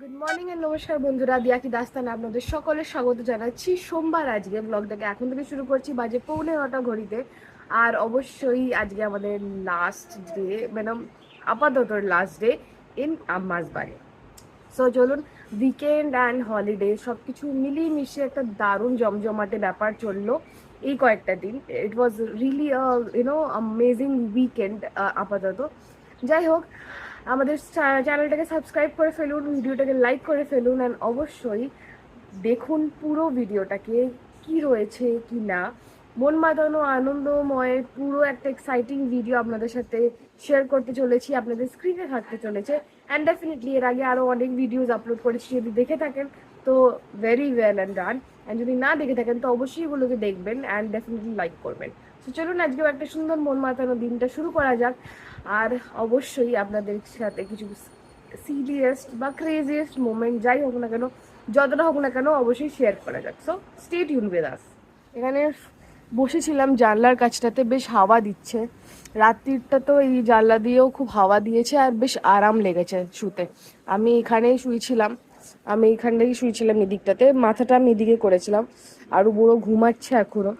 Good morning and নমস্কার বন্ধুরা, দিয়াকি দাস্তানে আপনাদের সকলের স্বাগত জানাচ্ছি। সোমবার আজকে ব্লগটাকে এখন থেকে শুরু করছি, বাজে 9:45 ঘড়িতে। আর অবশ্যই আজকে আমাদের লাস্ট ডে, মানে আপাতত লাস্ট ডে ইন আম্মাস বাড়ি। সো চলুন, উইকেন্ড অ্যান্ড হলিডে সব কিছু মিলিয়ে মিশিয়ে একটা দারুণ জমজমাটে ব্যাপার চললো এই কয়েকটা দিন। ইট ওয়াজ রিয়েলি অ্যামেজিং উইকেন্ড আপাতত। যাই হোক, আমাদের চ্যানেলটাকে সাবস্ক্রাইব করে ফেলুন, ভিডিওটাকে লাইক করে ফেলুন, অ্যান্ড অবশ্যই দেখুন পুরো ভিডিওটাকে কি রয়েছে কি না। মন মাতানো আনন্দময় পুরো একটা এক্সাইটিং ভিডিও আপনাদের সাথে শেয়ার করতে চলেছি, আপনাদের স্ক্রিনে থাকতে চলেছে। অ্যান্ড ডেফিনেটলি এর আগে আরও অনেক ভিডিওস আপলোড করেছি, যদি দেখে থাকেন তো very well and done, and যদি না দেখে থাকেন তো অবশ্যই এগুলোকে দেখবেন অ্যান্ড ডেফিনেটলি লাইক করবেন। তো চলুন আজকেও একটা সুন্দর মন মাতানো দিনটা শুরু করা যাক। আর অবশ্যই আপনাদের সাথে কিছু সিরিয়াস্ট বা ক্রেজিয়েস্ট মোমেন্ট যাই হোক না কেন, যতটা হোক না কেন, অবশ্যই শেয়ার করা যাক। So stay tune with us. এখানে বসেছিলাম জানলার কাছটাতে, বেশ হাওয়া দিচ্ছে। রাত্রিটা তো এই জানলা দিয়েও খুব হাওয়া দিয়েছে আর বেশ আরাম লেগেছে শুতে। আমি এখানেই শুয়েছিলাম, এদিকটাতে মাথাটা আমি এদিকে করেছিলাম। আর বুড়ো ঘুমাচ্ছে এখনো।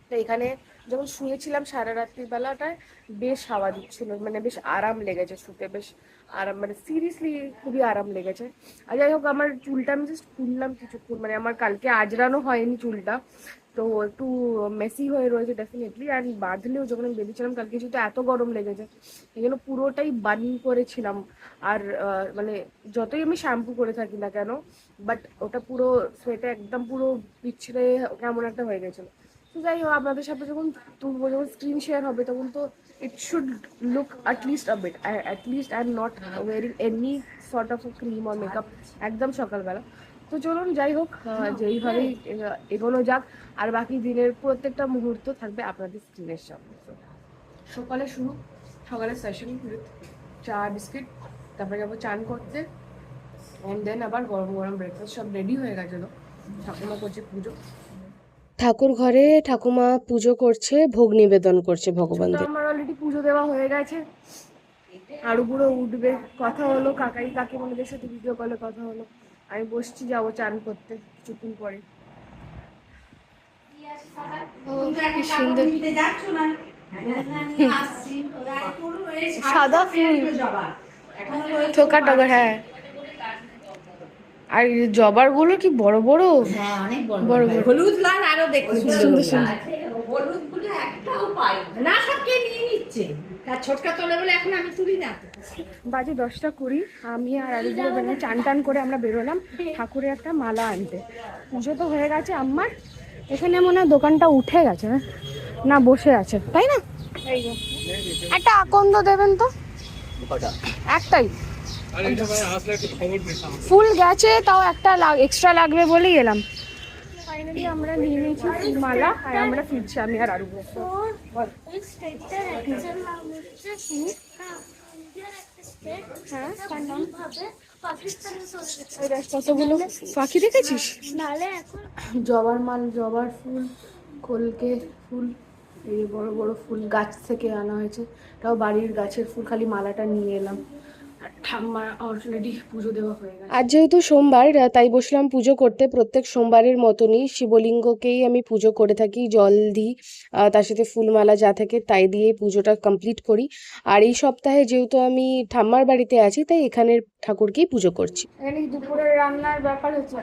তো এখানে যখন শুয়েছিলাম সারা রাত্রির বেলাটায় বেশ হাওয়া দিচ্ছিল, মানে বেশ আরাম লেগেছে শুতে, বেশ আরাম, মানে সিরিয়াসলি খুবই আরাম লেগেছে। আর যাই হোক, আমার চুলটা আমি জাস্ট খুললাম কিছুক্ষণ, মানে আমার কালকে আজরানো হয়নি চুলটা, তো একটু মেসি হয়ে রয়েছে ডেফিনেটলি। আর বাঁধলেও যখন আমি বেরিয়েছিলাম কালকে, যেহেতু এত গরম লেগেছে এই জন্য পুরোটাই বানি করেছিলাম। আর মানে যতই আমি শ্যাম্পু করে থাকি না কেন, বাট ওটা পুরো সোয়েটে একদম পুরো পিছড়ে কেমন একটা হয়ে গেছিলো। তো যাই হোক, আপনাদের সাথে যখন তুলবো, যখন স্ক্রিন শেয়ার হবে, তখন তো it should look at least a bit, at least I am not wearing any sort of cream or makeup, একদম সকালবেলা। তো চলুন যাই হোক, যেইভাবেই এগোনো যাক। আর বাকি দিনের প্রত্যেকটা মুহূর্ত থাকবে আপনাদের স্ক্রিনের সামনে। সকালে শুরু, সকালের সেশন উইথ চা বিস্কিট, তারপরে যাবো চান করতে, অ্যান্ড দেন আবার গরম গরম ব্রেকফাস্ট। সব রেডি হয়ে গেছিলো, ঠাকুমা করছে পুজো। ঠাকুর ঘরে ঠাকুমা পুজো করছে, ভোগ নিবেদন করছে ভগবানদের। আমার অলরেডি পুজো দেওয়া হয়ে গেছে। আরো পুরো উঠবে, কথা হলো কাকাই কাকিমাদের সাথে, ভিডিও কলে কথা হলো। আমি বসছি, যাবো চান করতে কিছুক্ষণ পরে। সাদা ফুল, ঠোকা টগা, হ্যাঁ। আর জবার গুলো কি বড় বড়, অনেক বড় বড় বড়। বড়, হলুদ লাল আরো দেখতে সুন্দর সুন্দর। হলুদ গুলো একটাও পাই না, সব কে নিয়ে নিচ্ছে। তার ছোটকা তোলে বলে এখন আমি তুলি না। বাজে 10টা 20, আমি আর আরিগুলো বেরোলাম, চান টান করে আমরা বেরোলাম ঠাকুরের একটা মালা আনতে। পুজো তো হয়ে গেছে আমার, এখানে মনে হয় দোকানটা উঠে গেছে, না বসে আছে, তাই না? একটা আকন্দ দেবেন তো, একটাই। ফুল গেছে, তাও একটা এক্সট্রা লাগবে বলেই এলাম। ফাইনালি আমরা নিয়ে নিয়েছি মালা, আর আমরা ফিরছি, আমি আর আরু। কতগুলো পাখি দেখেছিস? জবার মাল, জবার ফুল, কলকে ফুল, এই বড় বড় ফুল গাছ থেকে আনা হয়েছে, তাও বাড়ির গাছের ফুল। খালি মালাটা নিয়ে এলাম। ঠাম্মার অলরেডি পুজো দেওয়া হয়ে গেছে। আজ যেহেতু সোমবার, তাই বসলাম পুজো করতে। প্রত্যেক সোমবারের মতনই শিবলিঙ্গকেই আমি পুজো করে থাকি, জল দিই, তার সাথে ফুলমালা যা থাকে তাই দিয়ে পুজোটা কমপ্লিট করি। আর এই সপ্তাহে যেহেতু আমি ঠাম্মার বাড়িতে আছি, তাই এখানের ঠাকুরকেই পুজো করছি। এখানে দুপুরের রান্নার ব্যাপার হচ্ছে,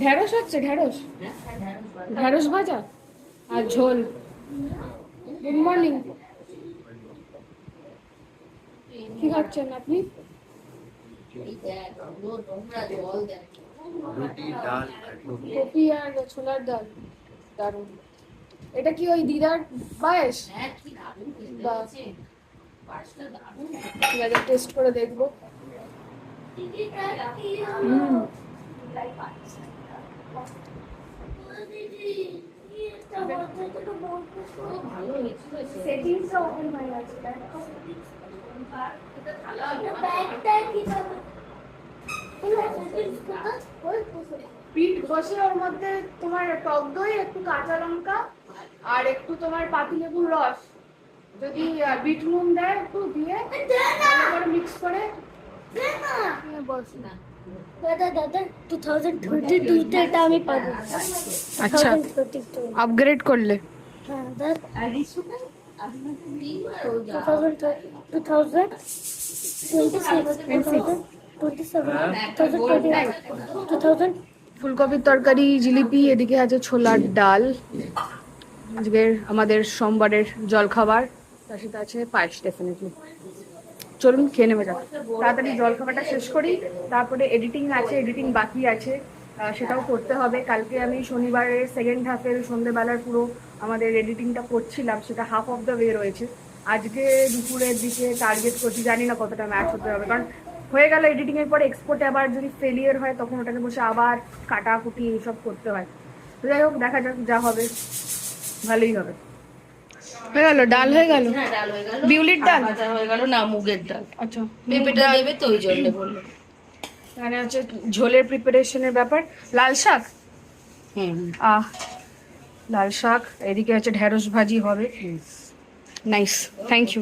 ঢেঁড়স হচ্ছে, ঢেঁড়স ভাজা আর ঝোল। গুড মর্নিং, কি খাচ্ছেন আপনি? কপি আর ছোলার ডাল, দারুণ। এটা কি ওই দিদার পায়েস? ঠিক আছে, টেস্ট করে দেখবো। পিঠ ঘষে ওর মধ্যে তোমার টক দই, একটু কাঁচা লঙ্কা আর একটু তোমার পাতিলেবুর রস, যদি বিট নুন দেয় একটু দিয়ে ভালো করে মিক্স করে দাদা দাদা 2032 তে এটা আমি পাবো। আচ্ছা 2032 আপগ্রেড করলে হ্যাঁ দাদা আর রিসুকে আপনাকে দিই 2000 ফুলকপির তরকারি, জিলিপি, এদিকে আছে ছোলার ডাল, আজকের আমাদের সোমবারের জলখাবার, তার সাথে আছে পায়েস ডেফিনেটলি। চলুন খেয়ে নেওয়া যাক, তাড়াতাড়ি জলখাবারটা শেষ করি, তারপরে এডিটিং আছে, এডিটিং বাকি আছে, সেটাও করতে হবে। কালকে আমি শনিবারের সেকেন্ড হাফের সন্ধ্যেবেলার পুরো আমাদের এডিটিংটা করছিলাম, সেটা হাফ অফ দ্য ওয়ে রয়েছে। আজকে দুপুরের দিকে টার্গেট করছি, জানি না কতটা ম্যাচ হতে হবে, কারণ হয়ে গেল এডিটিংয়ের পরে এক্সপোর্টে আবার যদি ফেলিয়ার হয় তখন ওটাকে বসে আবার কাটাকুটি এইসব করতে হয়। তো যাই হোক, দেখা যাক, যা হবে ভালোই হবে। হয়ে গেল, ডাল হয়ে গেল, হ্যাঁ ডাল হয়ে গেল, বিউলির ডাল ভাজা হয়ে গেল, না মুগের ডাল, আচ্ছা পেঁপেটা দেবে তো ওই জন্য বললো। এখানে হচ্ছে ঝোলের প্রিপারেশনের ব্যাপার, লাল শাক, লাল শাক, এদিকে হচ্ছে ঢেঁড়স ভাজি হবে, নাইস, থ্যাংক ইউ।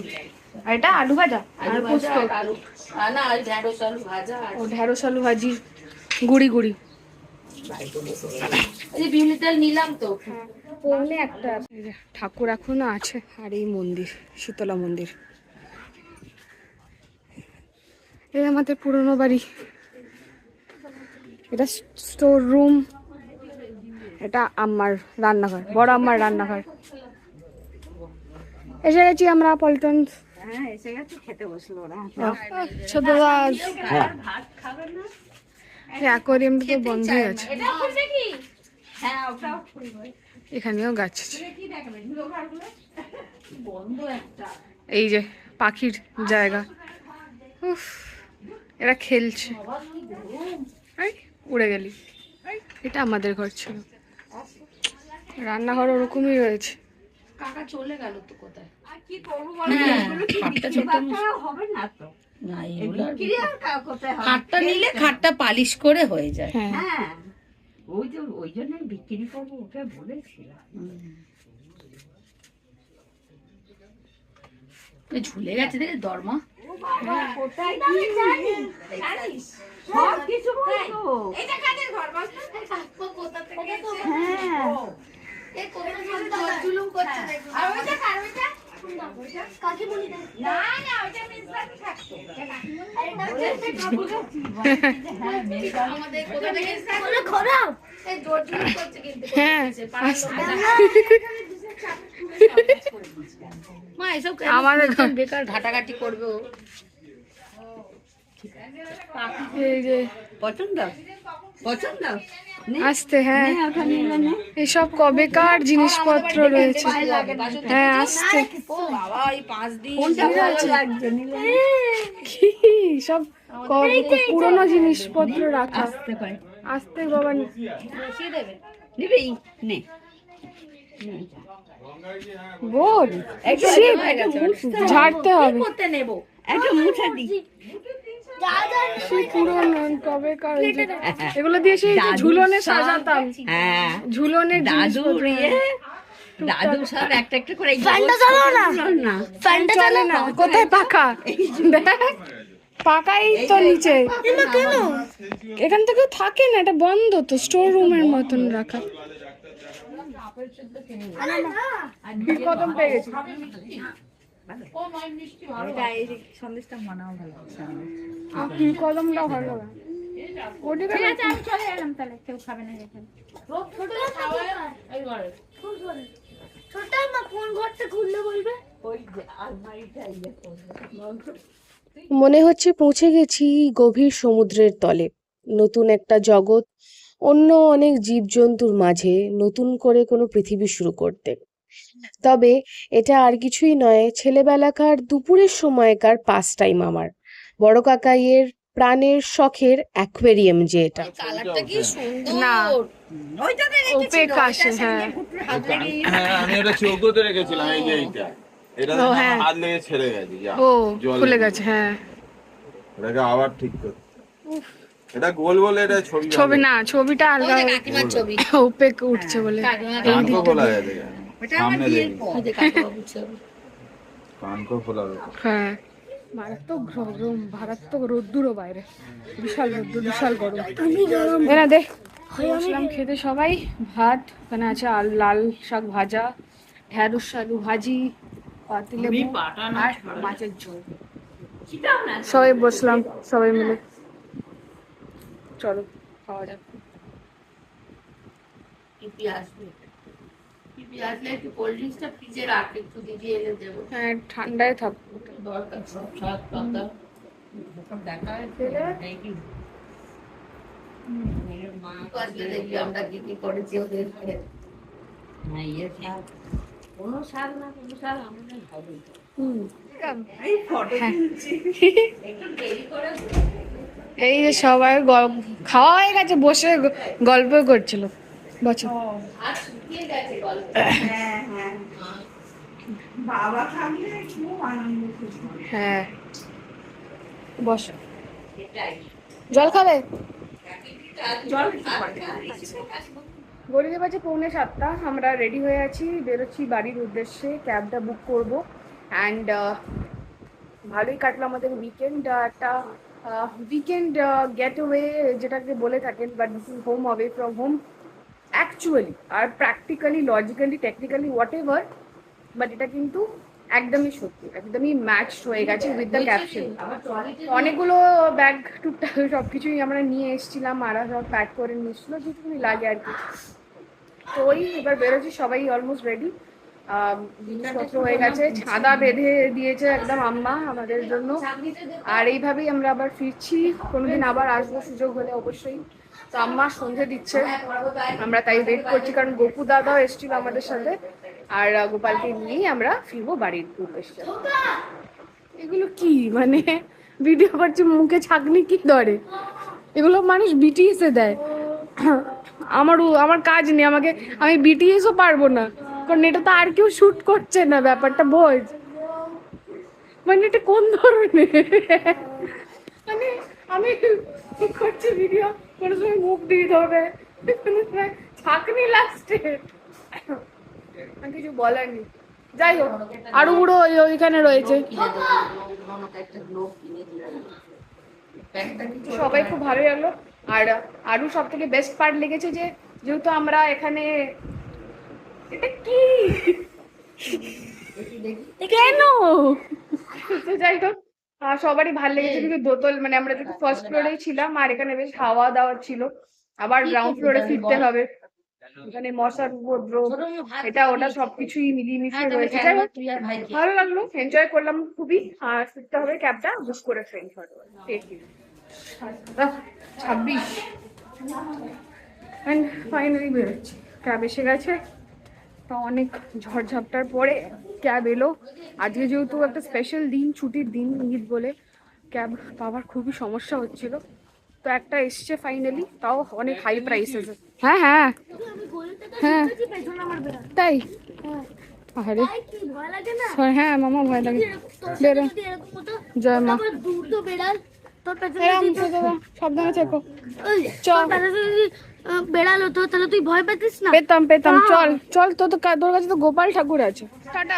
আর এটা আলু ভাজা আর আলু ভাজা পোস্ত, আর আলু, না আর ঢেঁড়স আলু ভাজা আর ও ঢেঁড়স আলু ভাজি গুড়ি গুড়ি। এই যে বিউলির ডাল নিলাম তো। পৌনে একটা। এই যে ঠাকুর এখনো আছে, আর এই মন্দির শীতলা মন্দির, এই আমাদের পুরনো বাড়ি, এটা স্টোর রুম, এটা আম্মার রান্নাঘর, বড় আম্মার রান্নাঘর। এসে গেছি আমরা পল্টন। হ্যাঁ এসে গেছে, খেতে বসলো ওরা। ছোট দাস অ্যাকোয়ারিয়ামটা তো বন্ধই আছে, এটা খুলবে কি? হ্যাঁ ওটাও খুলবে। এখানেও গাছ আছে, কি দেখবে ধুলো ঘরগুলো বন্ধ একটা। এই যে পাখির জায়গা, উফ, এরা খেলছে, এই উড়ে গেলি। এটা আমাদের ঘর ছিল, রান্নাঘর ওরকমই রয়েছে। কাকা চলে গেল তো কোথায়? আর কি করব হবে না তো। না এগুলো খাটটা নিলে খাটটা পালিশ করে হয়ে যায়। হ্যাঁ হ্যাঁ ওই জন্য বিক্রি করবো ওকে বলেছিলাম। ঝুলে গেছে দেখে দরমা সব কিছু বলতো। এটা কাদের ঘর বল তো? কোথা থেকে গেছে? হ্যাঁ এ কোথা থেকে জুলুম করছে দেখো। আর ওইটা কার ওইটা? কাকিমণি দেন না না ওইটা মিসবাতি থাকতো। আমাদের কোথা থেকে এসেছে? বলে খারাপ এই জোর জুলুম করছে কিন্তু। হ্যাঁ মা এসব আমাদের ঘর। বেকার ঘাটাঘাটি করবে ও। এই যে পছন্দ পছন্দ আসতে, হ্যাঁ এসব কবেকার জিনিসপত্র রয়েছে, হ্যাঁ আসতে ও বাবা এই 5 দিন কি সব পুরনো জিনিসপত্র রাখা, আসতে বাবা বসিয়ে দেবে নিবি নে বল শীত, ঝাড়তে হবে, করতে নেব একটা মুছা দি সেই পুরনো কবেকার, এগুলো দিয়ে সেই যে ঝুলনে সাজাতাম, হ্যাঁ ঝুলনের দাদুর ইয়ে দাদু সব একটা একটা করে ফ্যানটা চালাও না না ফ্যানটা চলে না, কোথায় পাকা, দেখ পাকাই তো নিচে, কেন এখান থেকে থাকে না, এটা বন্ধ তো, স্টোর রুমের মতন রাখা। কদম পেয়ে গেছি, কি কদমটা ভালো লাগে, চলে এলাম তাহলে কেউ খাবে না এখানে ছোট মা কোন ঘরটা খুললে বলবে ওই যে আলমারিটা ইয়ে করবে। মনে হচ্ছে পৌঁছে গেছি গভীর সমুদ্রের তলে, নতুন একটা জগৎ, অন্য অনেক জীবজন্তুর মাঝে নতুন করে কোনো পৃথিবী শুরু করতে। তবে এটা আর কিছুই নয়, ছেলেবেলাকার দুপুরের সময়কার পাস টাইম আমার, বড় কাকাইয়ের প্রাণের শখের অ্যাকোয়ারিয়াম যে এটা। কালারটা কি সুন্দর না ওইটাতে ওপেক আসে, হ্যাঁ হ্যাঁ আমি ওটা চৌকোতে রেখেছিলাম, এই যে এইটা এটা ও, হ্যাঁ। হাত লেগে ছেড়ে গেছে, যা ও জল খুলে লেগে গেছে, হ্যাঁ এটাকে আবার ঠিক করতে, এটা গোল বলে এটা ছবি ছবি না, ছবিটা আলগা কাকিমার ছবি ওপেক উঠছে বলে, কানকো খোলা গেছে, ওটা আমার সামনে বিয়ের দেখি পর কাকিমার ছবি কানকো খোলা গেছে। হ্যাঁ মারাত্মক গরম, মারাত্মক রোদ্দুরও বাইরে, বিশাল রোদ্দুর, বিশাল গরম। এরা দে বসলাম খেতে সবাই। ভাত এখানে আছে, লাল শাক ভাজা, ঢ্যাঁড়স আলু ভাজি, পাতিলেবু আর মাছের ঝোল। সবাই বসলাম সবাই মিলে, চলো খাওয়া যাক। পিপি আসবে, পিপি আসলে একটু কোল্ড ড্রিঙ্কসটা ফ্রিজে রাখ, একটু দিদি এনে দেবো। হ্যাঁ ঠান্ডায় থাকবো। দরকার সব সাত পাতা দেখা দেখি মা আসলে দেখবি আমরা কি কি করেছি ওদের ঘরে। হ্যাঁ ইয়ে শাক, কোনো শাক না কোনো শাক আমাদের হবে। হ্যাঁ। একটু দেরি করে এই যে সবাই খাওয়া হয়ে গেছে, বসে গল্প করছিল। বছর আর শুকিয়ে গেছে গল্প। বাবা থাকলে খুব আনন্দ খুশি। হ্যাঁ বস, এটাই জল খাবে? জল গড়িতে বাজে 6:45, আমরা রেডি হয়ে আছি, বেরোচ্ছি বাড়ির উদ্দেশ্যে। ক্যাবটা বুক করব। অ্যান্ড ভালোই কাটলো আমাদের উইকেন্ড, একটা উইকেন্ড গেটওয়ে যেটাকে বলে থাকেন, but this is home away from home actually, আর practically, logically, technically, whatever, but এটা কিন্তু একদমই সত্যি, একদমই ম্যাচ হয়ে গেছে উইথ দ্য ক্যাপশন। অনেকগুলো ব্যাগ টুকটাক সব কিছুই আমরা নিয়ে এসেছিলাম, আর সব প্যাক করে নিয়েছিল যেটুকুনি লাগে আর কি। তো ওই এবার বেরোচ্ছি, সবাই অলমোস্ট রেডি, জিনিসপত্র হয়ে গেছে, ছাদা বেঁধে দিয়েছে একদম আম্মা আমাদের জন্য। আর এইভাবেই আমরা আবার ফিরছি, কোনোদিন আবার আসবো সুযোগ হলে অবশ্যই। তো আম্মা সন্ধে দিচ্ছে, আমরা তাই ওয়েট করছি, কারণ গোপু দাদাও এসেছিল আমাদের সাথে, আর গোপালকে নিয়েই আমরা ফিরবো বাড়ির উদ্দেশ্যে। এগুলো কি মানে ভিডিও করছি, মুখে ছাঁকনি কি ধরে? এগুলো মানুষ বিটিএসে দেয়। আমার কাজ নেই, আমি বিটিএসও পারবো না, কারণ এটা তো আর কেউ শুট করছে না, ব্যাপারটা বোঝ। মানে এটা কোন ধরনের, মানে আমি করছি ভিডিও, কোনো সময় মুখ দিয়ে হবে, কোনো সময় ছাঁকনি লাস্টে, আর কিছু বলার নেই। যাই হোক, আরো বুড়ো ওইখানে রয়েছে। কিনে দেবো, ননকে একটা গ্লোভ কিনে দিলাম। প্যাকটা কিছু সবাই খুব ভালো লাগলো। আর আরো সব থেকে বেস্ট পার্ট লেগেছে যে, যেহেতু আমরা এখানে, এটা কি কেন, তো যাই হোক সবারই ভালো লেগেছে, কিন্তু দোতল মানে আমরা যেহেতু ফার্স্ট ফ্লোরেই ছিলাম, আর এখানে বেশ হাওয়া দাওয়া ছিল, আবার গ্রাউন্ড ফ্লোরে ফিরতে হবে, এখানে মশার উপদ্রব, এটা ওটা সবকিছুই মিলিয়ে মিশিয়ে রয়েছে। যাই হোক, তুই আর ভাই ভালো লাগলো, এনজয় করলাম খুবই। আর ফিরতে হবে, ক্যাবটা বুক করে ফেলি। 26 অ্যান্ড ফাইনালি বেরোচ্ছি, ক্যাব এসে গেছে। তো অনেক ঝড়ঝাপটার পরে ক্যাব এলো। আজকে যেহেতু একটা স্পেশাল দিন, ছুটির দিন, ঈদ বলে ক্যাব পাওয়ার খুবই সমস্যা হচ্ছিল। তো একটা এসছে ফাইনালি, তাও অনেক হাই প্রাইসেস। হ্যাঁ হ্যাঁ হ্যাঁ তাই, আরে কি ভয় লাগে না? হ্যাঁ মামা ভয় লাগে। বেরো, এরকম হতো, জয় মা। তারপর দূর তো বেড়াল, তোর পেছনে এরম যদি থেকে দাও, সাবধানে থেকো। তোর পেছনে যদি বেড়াল হতো, তাহলে তুই ভয় পেতিস না? পেতাম পেতাম, চল চল, তোর কাছে তো গোপাল ঠাকুর আছে। টাটা।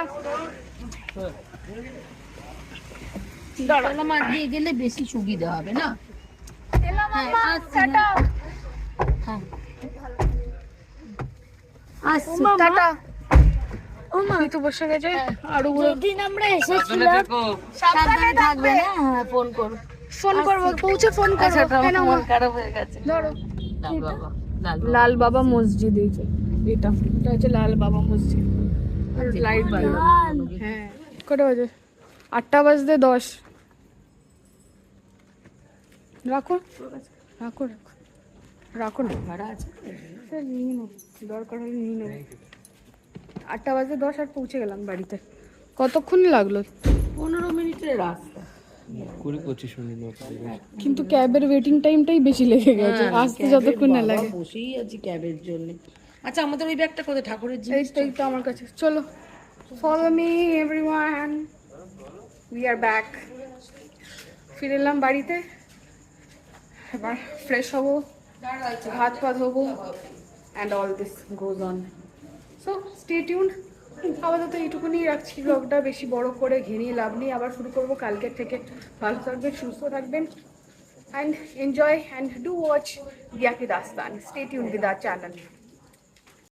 তলা মাছ দিয়ে গেলে বেশি সুবিধা হবে না? টাটা। আসছি। টাটা। ও মা, তুই তো বসে গেছে, আরো গুলো যেদিন আমরা এসেছিলাম, সাবধানে থাকবে না? হ্যাঁ, ফোন করো। ফোন করবো, পৌঁছে ফোন করবো। কেন মা? খারাপ হয়ে গেছে। ধরো, লাল বাবা, লাল বাবা। লাল বাবা মসজিদ, এই যে এটা হচ্ছে লাল বাবা মসজিদ। লাইট বাল্ব, হ্যাঁ। কটা বাজে? 8:10। রাখো রাখো রাখো রাখো না, ভাড়া আছে? নিয়ে নেবো, দরকার হলে নিয়ে নেবো। 8:10 আর পৌঁছে গেলাম বাড়িতে। কতক্ষণ লাগলো? 15 মিনিটের রাস্তা। 20-25 মিনিট মতো লাগবে। কিন্তু ক্যাবের ওয়েটিং টাইমটাই বেশি লেগে গেছে, আসতে যতক্ষণ না লাগে। বসেই আছি ক্যাবের জন্য। আচ্ছা, আমাদের ওই ব্যাগটা কোথায়? ঠাকুরের এই জিনিস তো এই তো আমার কাছে, চলো follow me everyone, we are back. ফিরে এলাম বাড়িতে, এবার ফ্রেশ হবো, হাত পা ধোবো, and all this goes on. So stay tuned, আপাতত এইটুকুনি রাখছি ব্লগটা, বেশি বড় করে ঘেরিয়ে লাভ নেই, আবার শুরু করবো কালকের থেকে। ভালো থাকবেন, সুস্থ থাকবেন, and enjoy and do watch Dia Ki Dastan. Stay tuned with our channel.